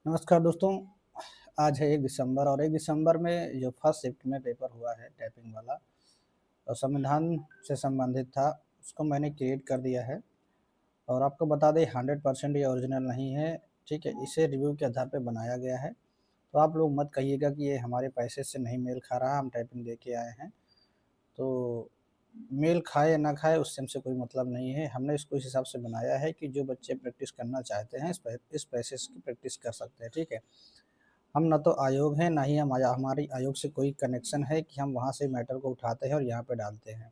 नमस्कार दोस्तों। आज है 1 दिसंबर और 1 दिसंबर में जो फर्स्ट शिफ्ट में पेपर हुआ है टाइपिंग वाला और संविधान से संबंधित था, उसको मैंने क्रिएट कर दिया है। और आपको बता दें 100% ये ओरिजिनल नहीं है, ठीक है। इसे रिव्यू के आधार पे बनाया गया है, तो आप लोग मत कहिएगा कि ये हमारे पैसे से नहीं मेल खा रहा, हम टाइपिंग दे के आए हैं। तो मेल खाए या ना खाए उससे हमसे कोई मतलब नहीं है। हमने इसको इस हिसाब से बनाया है कि जो बच्चे प्रैक्टिस करना चाहते हैं इस पैसे की प्रैक्टिस कर सकते हैं, ठीक है। हम ना तो आयोग हैं, ना ही हमारी आयोग से कोई कनेक्शन है कि हम वहाँ से मैटर को उठाते हैं और यहाँ पे डालते हैं।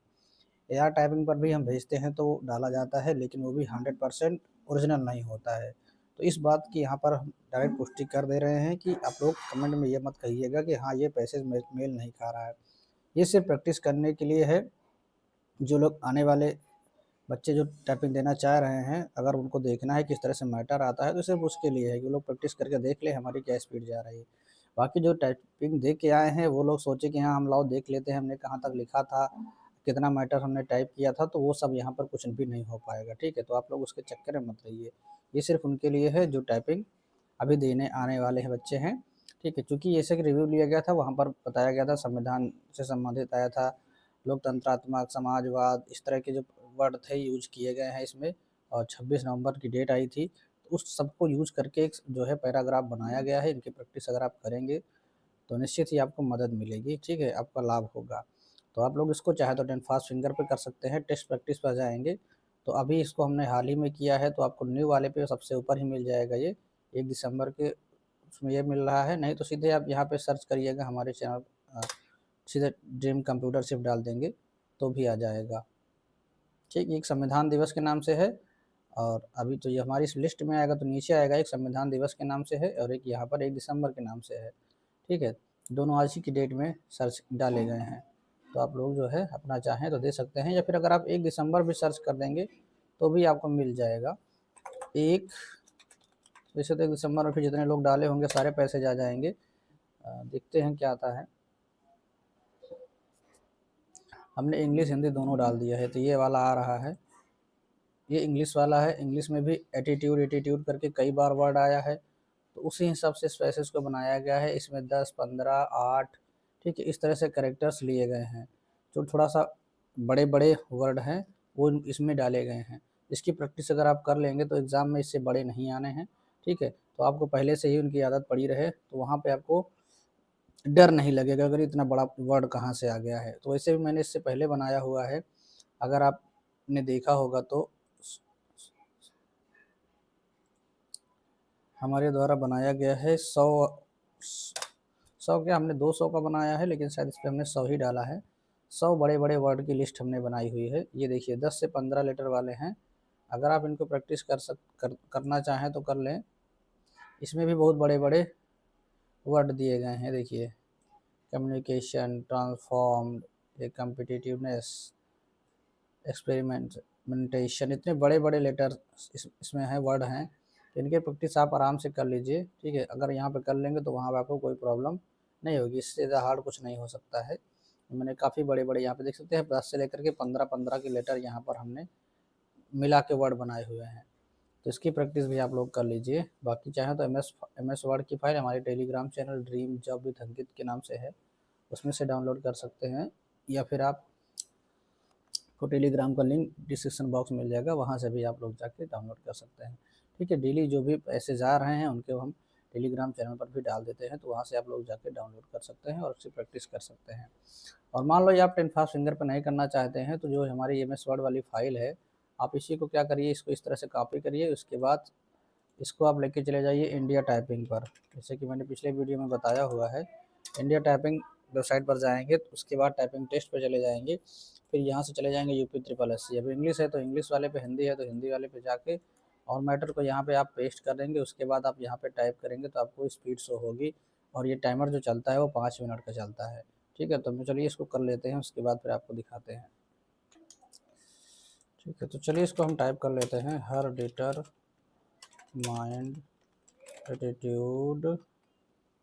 एआर टाइपिंग पर भी हम भेजते हैं तो डाला जाता है, लेकिन वो भी 100% ओरिजिनल नहीं होता है। तो इस बात की यहाँ पर हम डायरेक्ट पुष्टि कर दे रहे हैं कि आप लोग कमेंट में ये मत कहिएगा कि हाँ ये पैसे मेल नहीं खा रहा है। ये सिर्फ प्रैक्टिस करने के लिए है। जो लोग आने वाले बच्चे जो टाइपिंग देना चाह रहे हैं, अगर उनको देखना है किस तरह से मैटर आता है, तो सिर्फ उसके लिए है कि वो लोग प्रैक्टिस करके देख ले हमारी क्या स्पीड जा रही है। बाकी जो टाइपिंग देख के आए हैं वो लोग सोचे कि हाँ हम लाओ देख लेते हैं हमने कहाँ तक लिखा था, कितना मैटर हमने टाइप किया था, तो वो सब यहाँ पर कुछ भी नहीं हो पाएगा, ठीक है। तो आप लोग उसके चक्कर में मत रहिए। ये सिर्फ उनके लिए है जो टाइपिंग अभी देने आने वाले हैं बच्चे हैं, ठीक है। चूँकि जैसे कि रिव्यू लिया गया था, वहाँ पर बताया गया था संविधान से संबंधित आया था, लोकतंत्रात्मक, समाजवाद, इस तरह के जो वर्ड थे यूज किए गए हैं इसमें। और 26 नवंबर की डेट आई थी, तो उस सबको यूज करके एक जो है पैराग्राफ बनाया गया है। इनकी प्रैक्टिस अगर आप करेंगे तो निश्चित ही आपको मदद मिलेगी, ठीक है, आपका लाभ होगा। तो आप लोग इसको चाहे तो 10 फास्ट फिंगर पे कर सकते हैं, टेस्ट प्रैक्टिस पर जाएंगे तो अभी इसको हमने हाल ही में किया है, तो आपको न्यू वाले पे सबसे ऊपर ही मिल जाएगा ये 1 दिसंबर के, उसमें ये मिल रहा है। नहीं तो सीधे आप यहाँ पे सर्च करिएगा हमारे चैनल, सीधे ड्रीम कंप्यूटर शिफ्ट डाल देंगे तो भी आ जाएगा, ठीक। एक संविधान दिवस के नाम से है, और अभी तो ये हमारी इस लिस्ट में आएगा तो नीचे आएगा, एक संविधान दिवस के नाम से है और एक यहाँ पर 1 दिसंबर के नाम से है, ठीक है। दोनों आज ही की डेट में सर्च डाले गए हैं। तो आप लोग जो है अपना चाहें तो दे सकते हैं, या फिर अगर आप 1 दिसंबर भी सर्च कर देंगे तो भी आपको मिल जाएगा। एक वैसे तो 1 दिसंबर में फिर जितने लोग डाले होंगे सारे पैसे जा जाएंगे। देखते हैं क्या आता है। हमने इंग्लिश हिंदी दोनों डाल दिया है, तो ये वाला आ रहा है, ये इंग्लिश वाला है। इंग्लिश में भी एटीट्यूड एटीट्यूड करके कई बार वर्ड आया है, तो उसी हिसाब से स्पेसेस को बनाया गया है। इसमें 10, 15, 8, ठीक है, इस तरह से कैरेक्टर्स लिए गए हैं। जो थोड़ा सा बड़े बड़े वर्ड हैं वो इसमें डाले गए हैं। इसकी प्रैक्टिस अगर आप कर लेंगे तो एग्ज़ाम में इससे बड़े नहीं आने हैं, ठीक है। तो आपको पहले से ही उनकी आदत पड़ी रहे तो वहाँ पे आपको डर नहीं लगेगा अगर इतना बड़ा वर्ड कहाँ से आ गया है। तो वैसे भी मैंने इससे पहले बनाया हुआ है, अगर आपने देखा होगा तो हमारे द्वारा बनाया गया है 100 क्या, हमने 200 का बनाया है, लेकिन शायद इस पर हमने 100 ही डाला है। 100 बड़े बड़े वर्ड की लिस्ट हमने बनाई हुई है। ये देखिए 10 से 15 लेटर वाले हैं। अगर आप इनको प्रैक्टिस करना चाहें तो कर लें। इसमें भी बहुत बड़े बड़े वर्ड दिए गए हैं, देखिए कम्युनिकेशन, ट्रांसफॉर्म, कम्पिटिटिवनेस, एक्सपेरिमेंटेशन, इतने बड़े बड़े लेटर इसमें है, वर्ड हैं। तो इनके प्रैक्टिस आप आराम से कर लीजिए, ठीक है। अगर यहाँ पे कर लेंगे तो वहाँ पे आपको कोई प्रॉब्लम नहीं होगी। इससे ज़्यादा हार्ड कुछ नहीं हो सकता है। मैंने काफ़ी बड़े बड़े यहाँ पे देख सकते हैं 10 से लेकर के 15-15 के लेटर यहाँ पर हमने मिला के वर्ड बनाए हुए हैं। तो इसकी प्रैक्टिस भी आप लोग कर लीजिए। बाकी चाहें तो एम एस वर्ड की फाइल हमारे Telegram channel Dream Job with Ankit के नाम से है, उसमें से डाउनलोड कर सकते हैं, या फिर आप को टेलीग्राम का लिंक डिस्क्रिप्शन बॉक्स मिल जाएगा, वहाँ से भी आप लोग जाके डाउनलोड कर सकते हैं, ठीक है। डेली जो भी पैसे जा रहे हैं उनके हम टेलीग्राम चैनल पर भी डाल देते हैं, तो वहाँ से आप लोग जाके डाउनलोड कर सकते हैं और उसकी प्रैक्टिस कर सकते हैं। और मान लो ये आप 10 फास्ट फिंगर पर नहीं करना चाहते हैं, तो जो हमारी एम एस वर्ड वाली फाइल है, आप इसी को क्या करिए, इसको इस तरह से कॉपी करिए, उसके बाद इसको आप लेके चले जाइए इंडिया टाइपिंग पर, जैसे कि मैंने पिछले वीडियो में बताया हुआ है। इंडिया टाइपिंग वेबसाइट पर जाएंगे तो उसके बाद टाइपिंग टेस्ट पर चले जाएंगे, फिर यहाँ से चले जाएंगे UP SSC। अब इंग्लिश है तो इंग्लिश वाले पे, हिंदी है तो हिंदी वाले पे जाके और मैटर को यहाँ पे आप पेस्ट कर देंगे। उसके बाद आप यहाँ पे टाइप करेंगे तो आपको स्पीड शो होगी, और ये टाइमर जो चलता है वो 5 मिनट का चलता है, ठीक है। तो चलिए इसको कर लेते हैं, उसके बाद फिर आपको दिखाते हैं, ठीक है। तो चलिए इसको हम टाइप कर लेते हैं, हर डेटर माइंड एटीट्यूड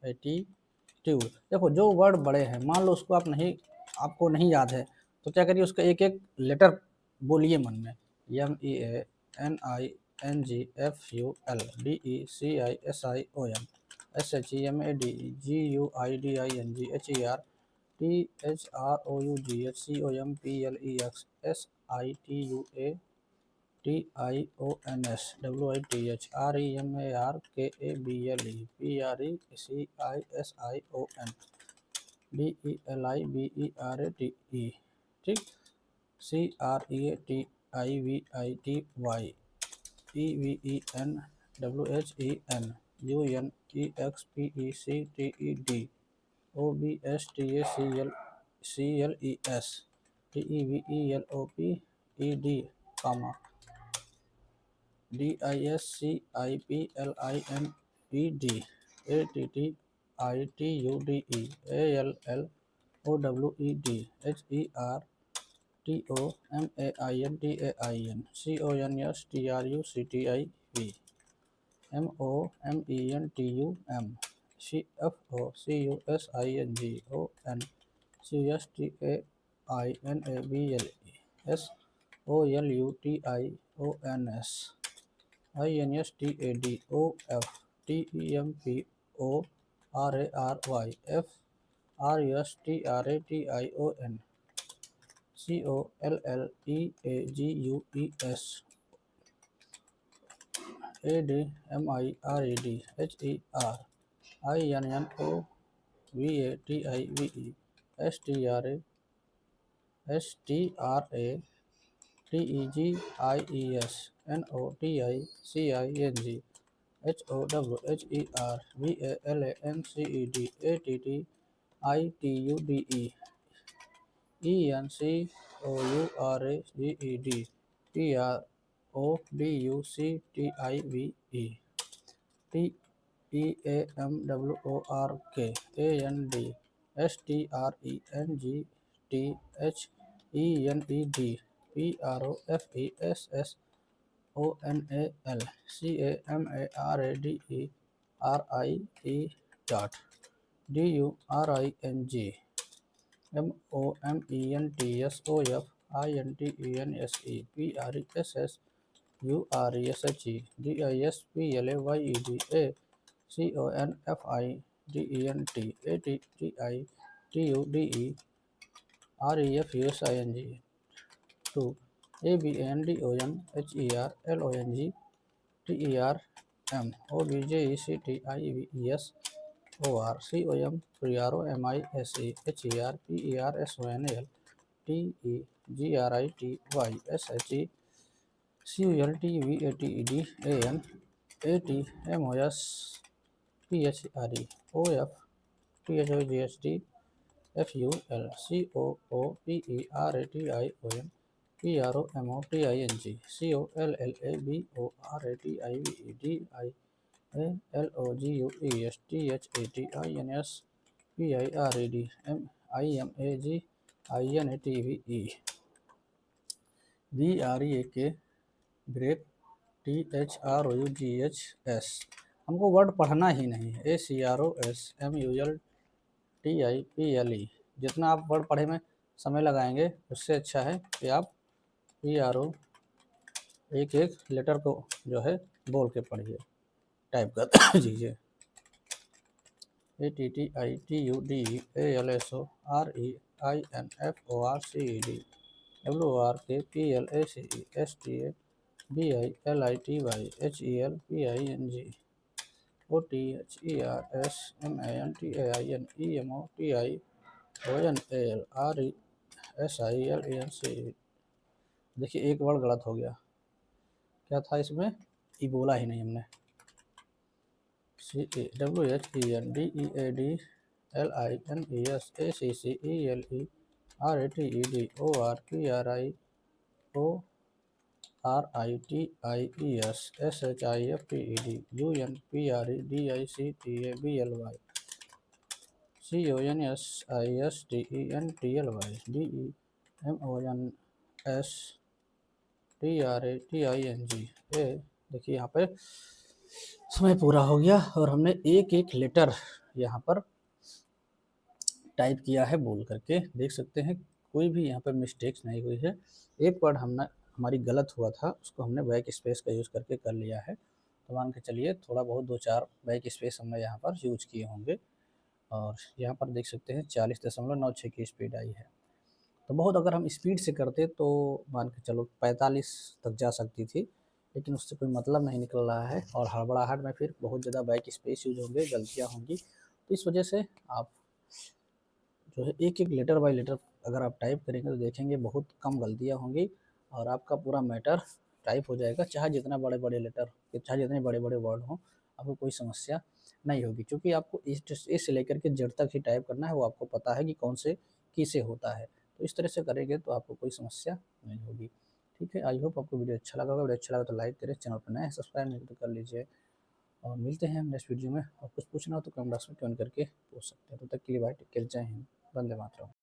एटीट्यूड। देखो जो वर्ड बड़े हैं, मान लो उसको आपको नहीं याद है, तो क्या करिए उसका एक एक लेटर बोलिए मन में। MEANINGFUL DECISION, SHEMADISION, ठीक। CREATIVITYUNEXPECTED break, THROUGHS। हमको वर्ड पढ़ना ही नहीं है, ACROSMULTIPLE। जितना आप वर्ड पढ़े में समय लगाएंगे उससे अच्छा है कि आप PRO एक एक लेटर को जो है बोल के पढ़िए, टाइप कर दीजिए। ATTITUDEALSOREINFORCED WRKPLACESTABILITYHELPING OTHERSMANTINIONALRESILENC। देखिए एक वर्ड गलत हो गया, क्या था इसमें, ई बोला ही नहीं हमने। CONSTABLESSISTEMBLY, देखिए यहाँ पे समय पूरा हो गया और हमने एक एक लेटर यहाँ पर टाइप किया है बोल करके, देख सकते हैं कोई भी यहाँ पर मिस्टेक्स नहीं हुई है। एक वर्ड हमारी गलत हुआ था, उसको हमने बैक स्पेस का यूज़ करके कर लिया है। तो मान के चलिए थोड़ा बहुत 2-4 बैक स्पेस हमने यहाँ पर यूज किए होंगे। और यहाँ पर देख सकते हैं 40.96 की स्पीड आई है। तो बहुत अगर हम स्पीड से करते तो मान के चलो 45 तक जा सकती थी, लेकिन उससे कोई मतलब नहीं निकल रहा है और हड़बड़ाहट में फिर बहुत ज़्यादा बैक स्पेस यूज होंगे, गलतियाँ होंगी। तो इस वजह से आप जो है एक एक लेटर बाय लेटर अगर आप टाइप करेंगे तो देखेंगे बहुत कम गलतियाँ होंगी और आपका पूरा मैटर टाइप हो जाएगा, चाहे जितना बड़े बड़े लेटर, चाहे जितने बड़े बड़े वर्ड हों, आपको कोई समस्या नहीं होगी, क्योंकि आपको ए से लेकर के जेड तक ही टाइप करना है, वो आपको पता है कि कौन से की से होता है। तो इस तरह से करेंगे तो आपको कोई समस्या नहीं होगी। ठीक है, आई होप आपको वीडियो अच्छा लगा होगा। वीडियो अच्छा लगा तो लाइक करें, चैनल पर नए हैं सब्सक्राइब नहीं तो कर लीजिए और मिलते हैं नेक्स्ट वीडियो में। और कुछ पूछना हो तो कमेंट बॉक्स में कमेंट करके पूछ सकते हैं। तब तक के लिए बाय, टेक केयर, जय हिंद, वंदे मातरम।